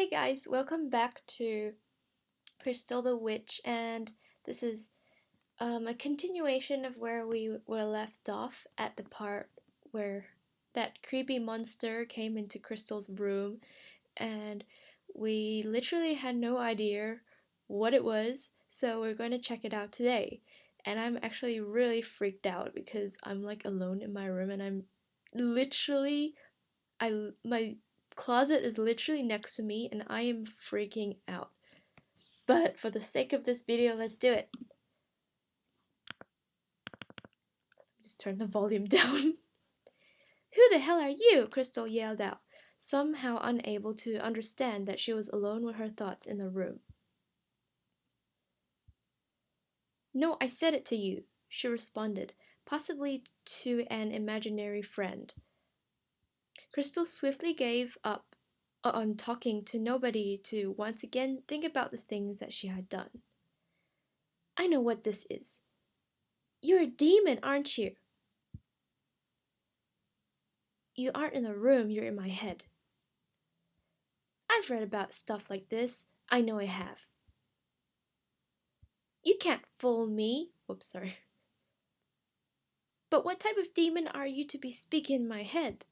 Hey guys, welcome back to Crystal the Witch, and this is a continuation of where we were left off at the part where that creepy monster came into Crystal's room, and we literally had no idea what it was, so we're going to check it out today. And I'm actually really freaked out because I'm like alone in my room, and I'm literally my closet is literally next to me and I am freaking out. But for the sake of this video, let's do it. Just turn the volume down. Who the hell are you? Crystal yelled out, somehow unable to understand that she was alone with her thoughts in the room. No, I said it to you, she responded, possibly to an imaginary friend. Crystal swiftly gave up on talking to nobody to once again think about the things that she had done. I know what this is. You're a demon, aren't you? You aren't in the room, you're in my head. I've read about stuff like this. I know I have. You can't fool me. Whoops, sorry. But what type of demon are you to be speaking in my head?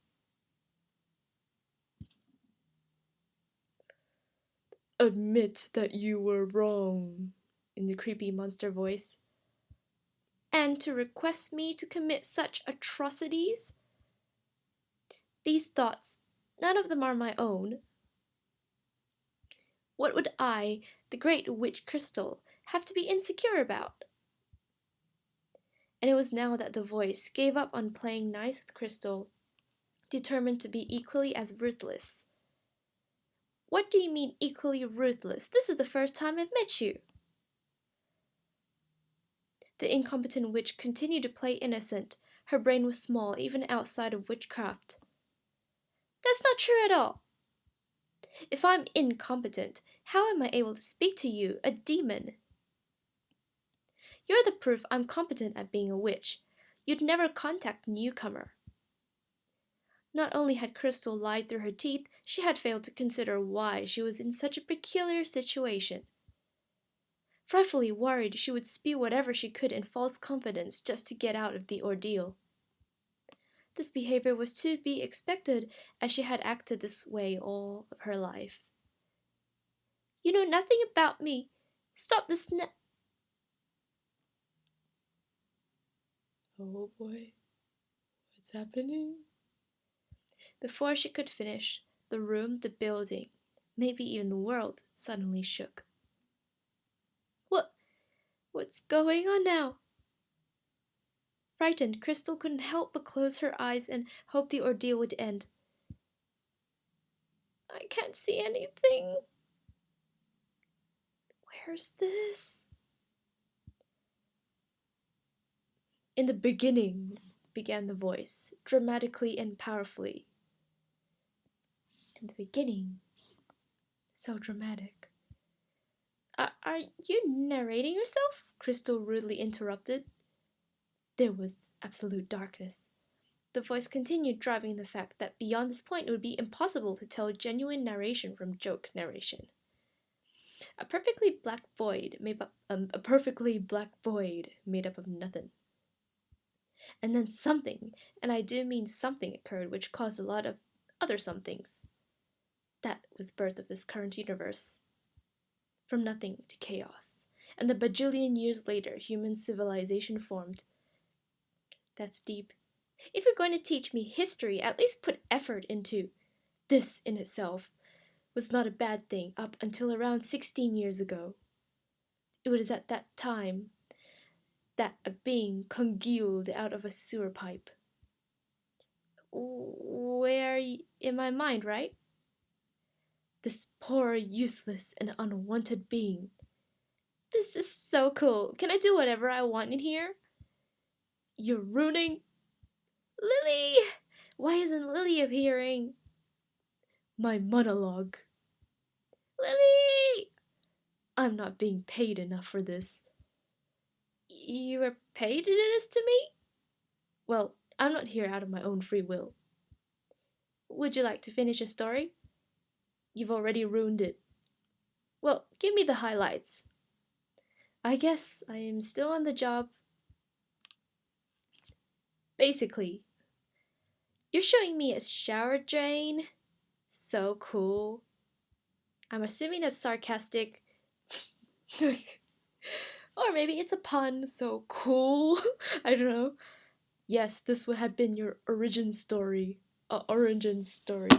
Admit that you were wrong, in the creepy monster voice. And to request me to commit such atrocities? These thoughts, none of them are my own. What would I, the great witch Crystal, have to be insecure about? And it was now that the voice gave up on playing nice with Crystal, determined to be equally as ruthless. What do you mean equally ruthless? This is the first time I've met you. The incompetent witch continued to play innocent. Her brain was small, even outside of witchcraft. That's not true at all. If I'm incompetent, how am I able to speak to you, a demon? You're the proof I'm competent at being a witch. You'd never contact a newcomer. Not only had Crystal lied through her teeth, she had failed to consider why she was in such a peculiar situation. Frightfully worried, she would spew whatever she could in false confidence just to get out of the ordeal. This behavior was to be expected, as she had acted this way all of her life. You know nothing about me. Stop this now. Oh boy, what's happening? Before she could finish, the room, the building, maybe even the world, suddenly shook. What's going on now? Frightened, Crystal couldn't help but close her eyes and hope the ordeal would end. I can't see anything. Where's this? In the beginning, began the voice, dramatically and powerfully. In the beginning. So dramatic. Are you narrating yourself? Crystal rudely interrupted. There was absolute darkness. The voice continued, driving the fact that beyond this point it would be impossible to tell genuine narration from joke narration. A perfectly black void made up of nothing. And then something, and I do mean something, occurred which caused a lot of other somethings. That was the birth of this current universe. From nothing to chaos. And the bajillion years later, human civilization formed. That's deep. If you're going to teach me history, at least put effort into. This in itself was not a bad thing up until around 16 years ago. It was at that time that a being congealed out of a sewer pipe. Where in my mind, right? This poor, useless, and unwanted being. This is so cool. Can I do whatever I want in here? You're ruining... Lily! Why isn't Lily appearing? My monologue. Lily! I'm not being paid enough for this. You were paid to do this to me? Well, I'm not here out of my own free will. Would you like to finish a story? You've already ruined it. Well, give me the highlights. I guess I am still on the job. Basically, you're showing me a shower drain? So cool. I'm assuming that's sarcastic. Or maybe it's a pun, so cool. I don't know. Yes, this would have been your origin story. Origin story.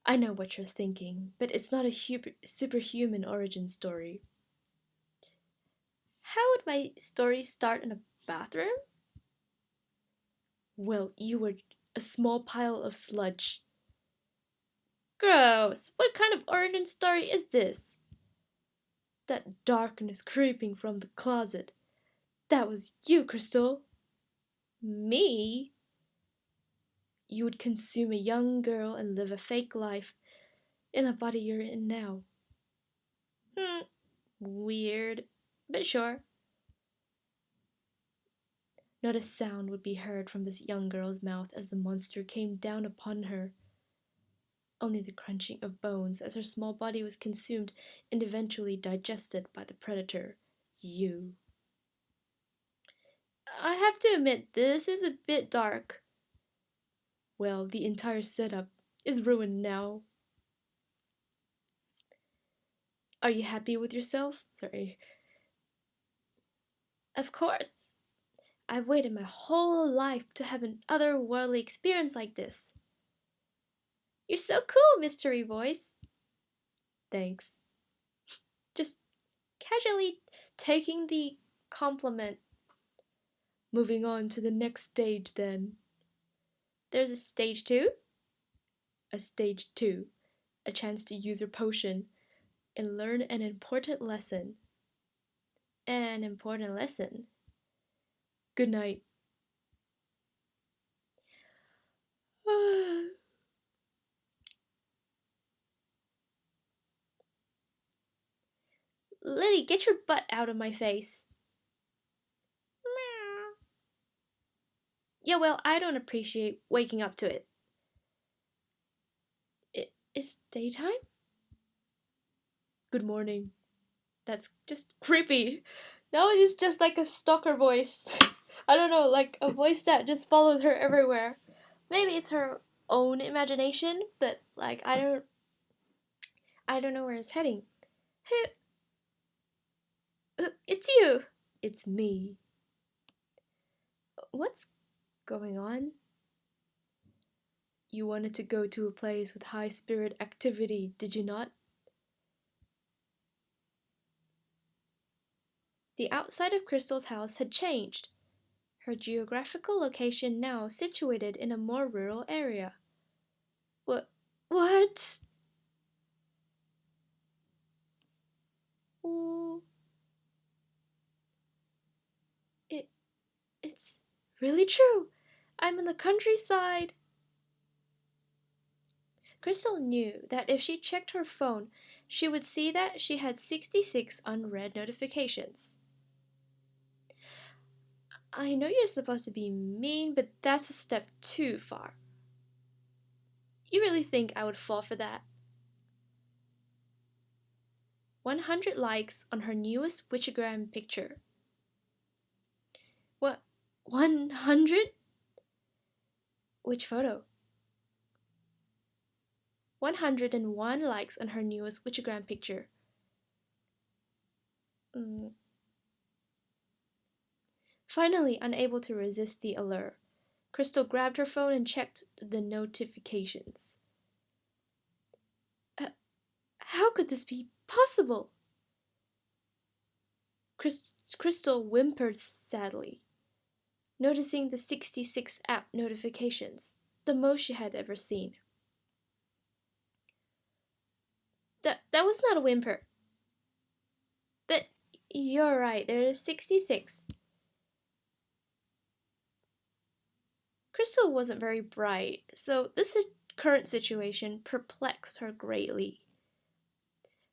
I know what you're thinking, but it's not a superhuman origin story. How would my story start in a bathroom? Well, you were a small pile of sludge. Gross! What kind of origin story is this? That darkness creeping from the closet. That was you, Crystal. Me? You would consume a young girl and live a fake life in the body you're in now. Weird, but sure. Not a sound would be heard from this young girl's mouth as the monster came down upon her. Only the crunching of bones as her small body was consumed and eventually digested by the predator, you. I have to admit, this is a bit dark. Well, the entire setup is ruined now. Are you happy with yourself? Sorry. Of course. I've waited my whole life to have an otherworldly experience like this. You're so cool, mystery voice. Thanks. Just casually taking the compliment. Moving on to the next stage then. There's a stage 2? A stage 2. A chance to use your potion and learn an important lesson. An important lesson. Good night. Lily, get your butt out of my face. Yeah, well, I don't appreciate waking up to it. It's daytime? Good morning. That's just creepy. No, it's just like a stalker voice. I don't know, like a voice that just follows her everywhere. Maybe it's her own imagination, but like I don't know where it's heading. Hey, it's you. It's me. What's going on? You wanted to go to a place with high spirit activity, did you not? The outside of Crystal's house had changed. Her geographical location now situated in a more rural area. What? What? Oh, it, it's really true. I'm in the countryside. Crystal knew that if she checked her phone, she would see that she had 66 unread notifications. I know you're supposed to be mean, but that's a step too far. You really think I would fall for that? 100 likes on her newest Witchagram picture. What? 100? Which photo? 101 likes on her newest Witchagram picture. Finally, unable to resist the allure, Crystal grabbed her phone and checked the notifications. How could this be possible? Crystal whimpered sadly, noticing the 66 app notifications, the most she had ever seen. That was not a whimper. But you're right, there is 66. Crystal wasn't very bright, so this current situation perplexed her greatly.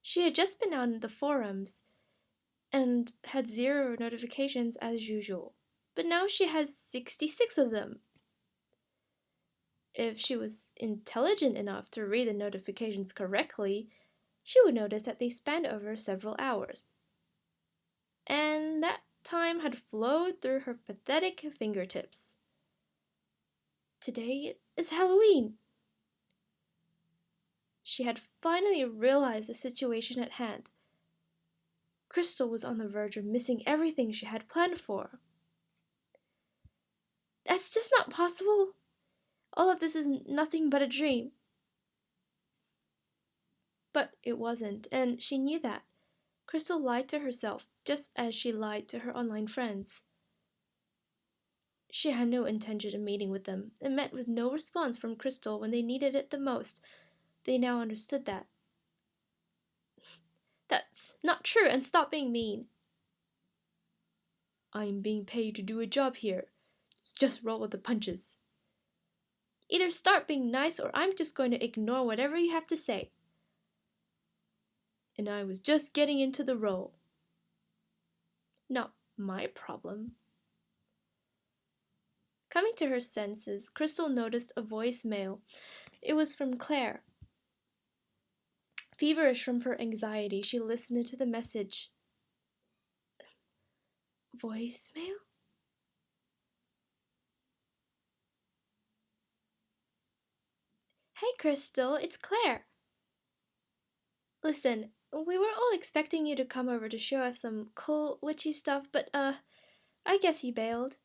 She had just been on the forums and had 0 notifications as usual, but now she has 66 of them. If she was intelligent enough to read the notifications correctly, she would notice that they spanned over several hours. And that time had flowed through her pathetic fingertips. Today is Halloween! She had finally realized the situation at hand. Crystal was on the verge of missing everything she had planned for. That's just not possible! All of this is nothing but a dream. But it wasn't, and she knew that. Crystal lied to herself, just as she lied to her online friends. She had no intention of meeting with them, and met with no response from Crystal when they needed it the most. They now understood that. That's not true, and stop being mean. I'm being paid to do a job here. Just roll with the punches. Either start being nice or I'm just going to ignore whatever you have to say. And I was just getting into the role. Not my problem. Coming to her senses, Crystal noticed a voicemail. It was from Claire. Feverish from her anxiety, she listened to the message. Voicemail? Hey, Crystal, it's Claire. Listen, we were all expecting you to come over to show us some cool, witchy stuff, but, I guess you bailed.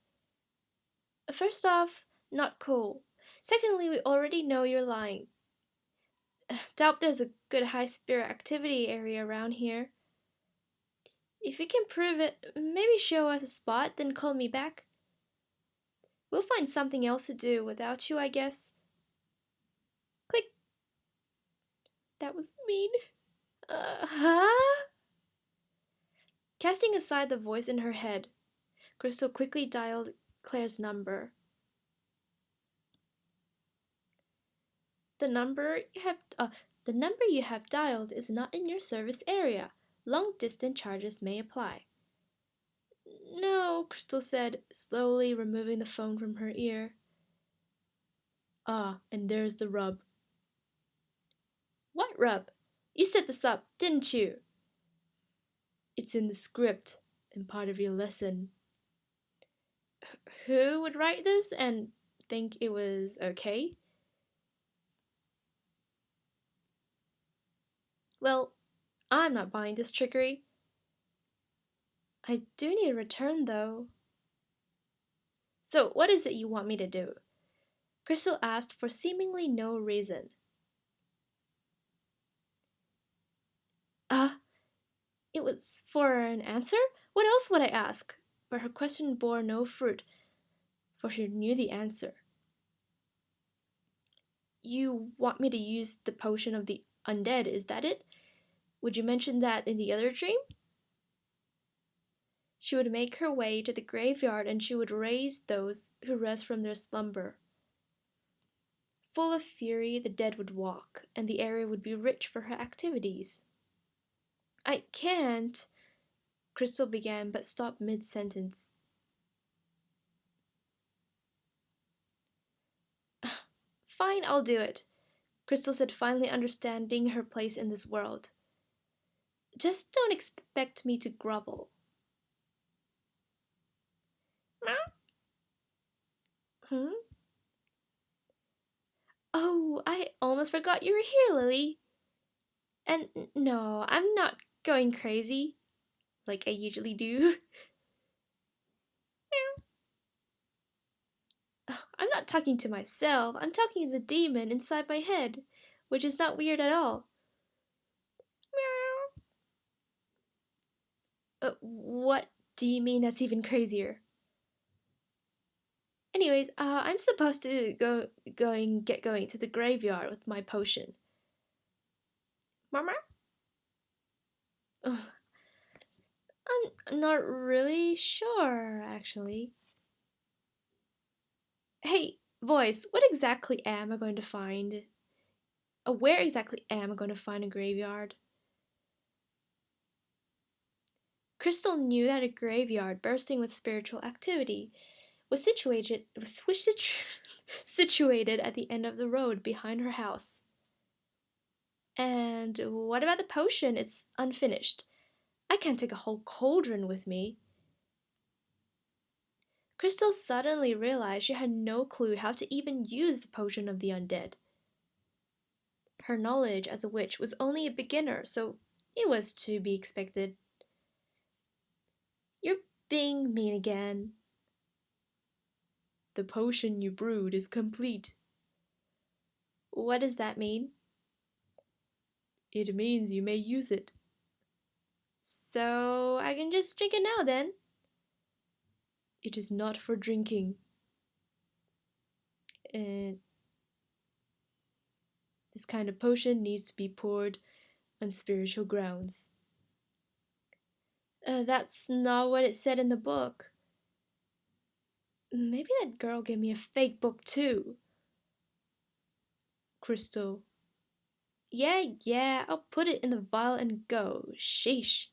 First off, not cool. Secondly, we already know you're lying. Doubt there's a good high spirit activity area around here. If you can prove it, maybe show us a spot, then call me back. We'll find something else to do without you, I guess. Click. That was mean. Huh? Casting aside the voice in her head, Crystal quickly dialed Claire's number. The number you have dialed is not in your service area. Long-distance charges may apply. No, Crystal said, slowly removing the phone from her ear. Ah, and there's the rub. What rub? You set this up, didn't you? It's in the script and part of your lesson. Who would write this and think it was okay? Well, I'm not buying this trickery. I do need a return, though. So, what is it you want me to do? Crystal asked for seemingly no reason. It was for an answer? What else would I ask? But her question bore no fruit, for she knew the answer. You want me to use the potion of the undead, is that it? Would you mention that in the other dream? She would make her way to the graveyard and she would raise those who rest from their slumber. Full of fury, the dead would walk, and the area would be rich for her activities. I can't, Crystal began, but stopped mid-sentence. Fine, I'll do it, Crystal said, finally understanding her place in this world. Just don't expect me to grovel. Hmm? Oh, I almost forgot you were here, Lily. And no, I'm not going crazy, like I usually do. I'm not talking to myself, I'm talking to the demon inside my head, which is not weird at all. What do you mean that's even crazier? Anyways, I'm supposed to get going to the graveyard with my potion. Mama? I'm not really sure, actually. Hey, voice, what exactly am I going to find? Where exactly am I going to find a graveyard? Crystal knew that a graveyard bursting with spiritual activity situated at the end of the road behind her house. And what about the potion? It's unfinished. I can't take a whole cauldron with me. Crystal suddenly realized she had no clue how to even use the potion of the undead. Her knowledge as a witch was only a beginner, so it was to be expected. You're being mean again. The potion you brewed is complete. What does that mean? It means you may use it. So I can just drink it now then? It is not for drinking. This kind of potion needs to be poured on spiritual grounds. That's not what it said in the book. Maybe that girl gave me a fake book too. Crystal. Yeah, I'll put it in the vial and go. Sheesh.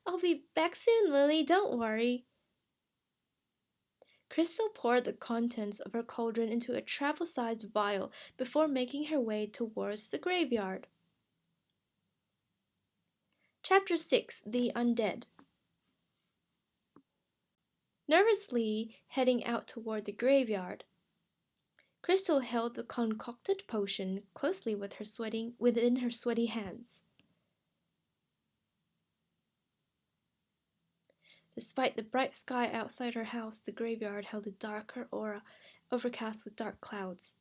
I'll be back soon, Lily, don't worry. Crystal poured the contents of her cauldron into a travel-sized vial before making her way towards the graveyard. Chapter 6: The Undead. Nervously heading out toward the graveyard, Crystal held the concocted potion closely within her sweaty hands. Despite the bright sky outside her house, the graveyard held a darker aura, overcast with dark clouds.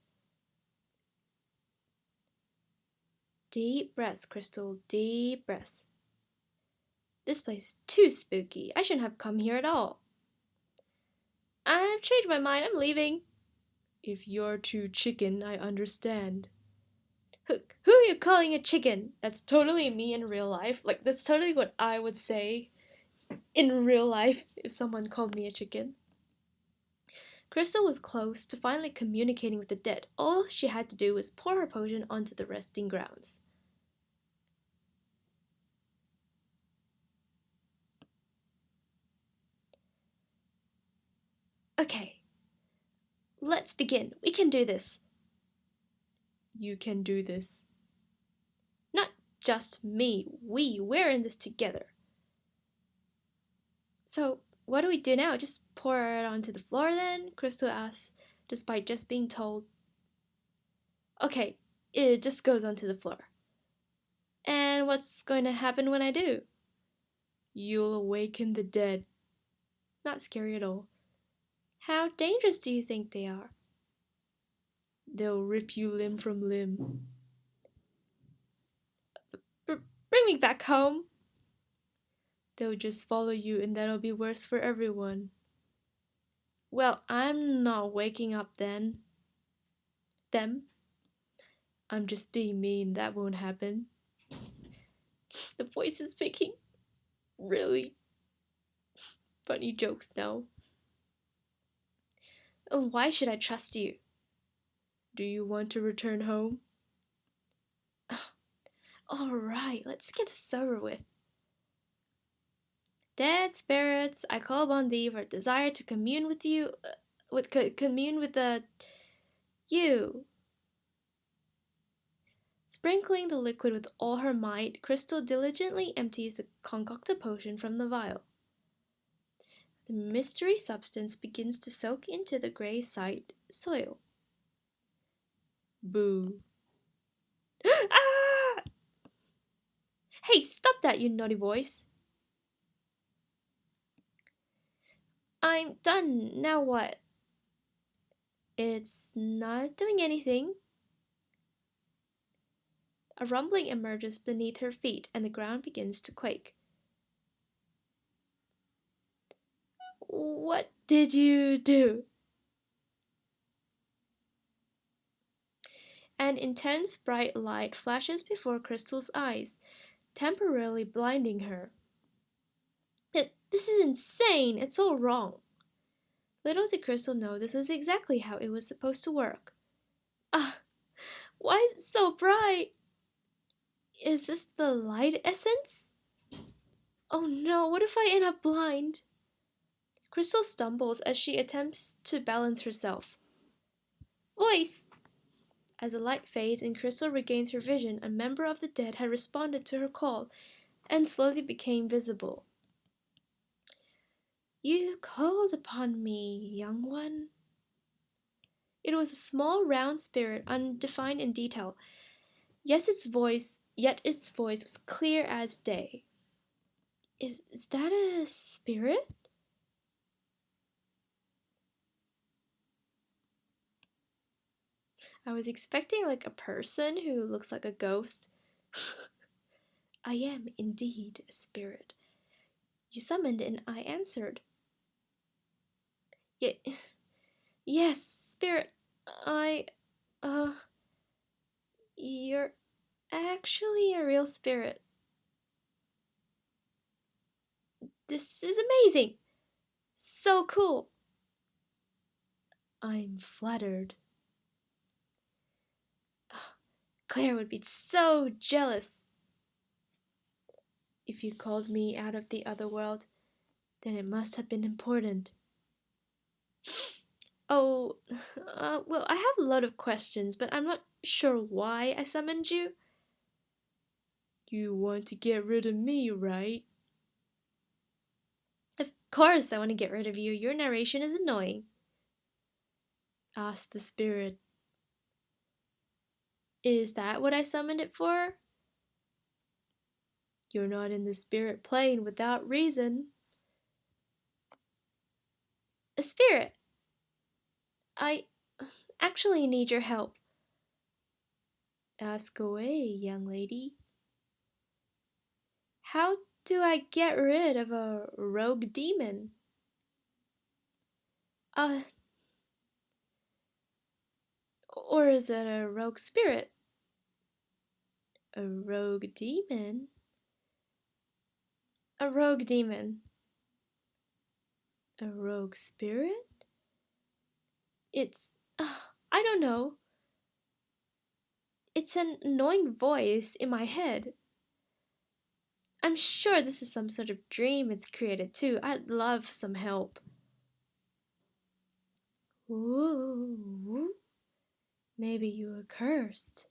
Deep breaths, Crystal, deep breaths. This place is too spooky. I shouldn't have come here at all. I've changed my mind. I'm leaving. If you're too chicken, I understand. Who are you calling a chicken? That's totally me in real life. Like, that's totally what I would say in real life if someone called me a chicken. Crystal was close to finally communicating with the dead. All she had to do was pour her potion onto the resting grounds. Okay, let's begin. We can do this. You can do this. Not just me. We're in this together. So, what do we do now? Just pour it onto the floor then? Crystal asked, despite just being told. Okay, it just goes onto the floor. And what's going to happen when I do? You'll awaken the dead. Not scary at all. How dangerous do you think they are? They'll rip you limb from limb. Bring me back home. They'll just follow you and that'll be worse for everyone. Well, I'm not waking up then. Them? I'm just being mean, that won't happen. The voice is making really funny jokes now. Why should I trust you? Do you want to return home? Alright, let's get this over with. Dead spirits, I call upon thee for a desire to commune with you, commune with you. Sprinkling the liquid with all her might, Crystal diligently empties the concocted potion from the vial. The mystery substance begins to soak into the gray soil. Boo. Ah! Hey, stop that, you naughty voice. I'm done. Now what? It's not doing anything. A rumbling emerges beneath her feet and the ground begins to quake. What did you do? An intense bright light flashes before Crystal's eyes, temporarily blinding her. This is insane! It's all wrong. Little did Crystal know this was exactly how it was supposed to work. Ah, why is it so bright? Is this the light essence? Oh no, what if I end up blind? Crystal stumbles as she attempts to balance herself. Voice! As the light fades and Crystal regains her vision, a member of the dead had responded to her call and slowly became visible. You called upon me, young one. It was a small round spirit, undefined in detail. Yet its voice was clear as day. Is that a spirit? I was expecting like a person who looks like a ghost. I am indeed a spirit. You summoned and I answered. Ye- yes, spirit. I, uh, you're actually a real spirit. This is amazing. So cool. I'm flattered. Claire would be so jealous. If you called me out of the other world, then it must have been important. Oh, well, I have a lot of questions, but I'm not sure why I summoned you. You want to get rid of me, right? Of course I want to get rid of you. Your narration is annoying. Asked the spirit. Is that what I summoned it for? You're not in the spirit plane without reason. A spirit! I actually need your help. Ask away, young lady. How do I get rid of a rogue demon? Uh, or is it a rogue spirit? A rogue demon? A rogue demon. A rogue spirit? It's. I don't know. It's an annoying voice in my head. I'm sure this is some sort of dream it's created too. I'd love some help. Ooh, maybe you are cursed.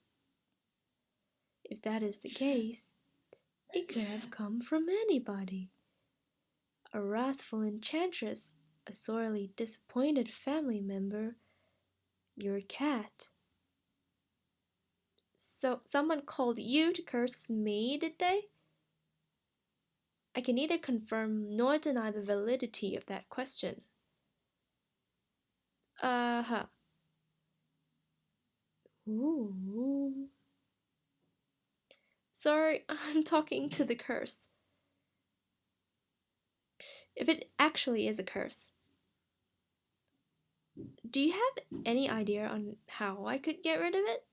If that is the case, it could have come from anybody. A wrathful enchantress, a sorely disappointed family member, your cat. So someone called you to curse me, did they? I can neither confirm nor deny the validity of that question. Uh-huh. Ooh. Sorry, I'm talking to the curse. If it actually is a curse, do you have any idea on how I could get rid of it?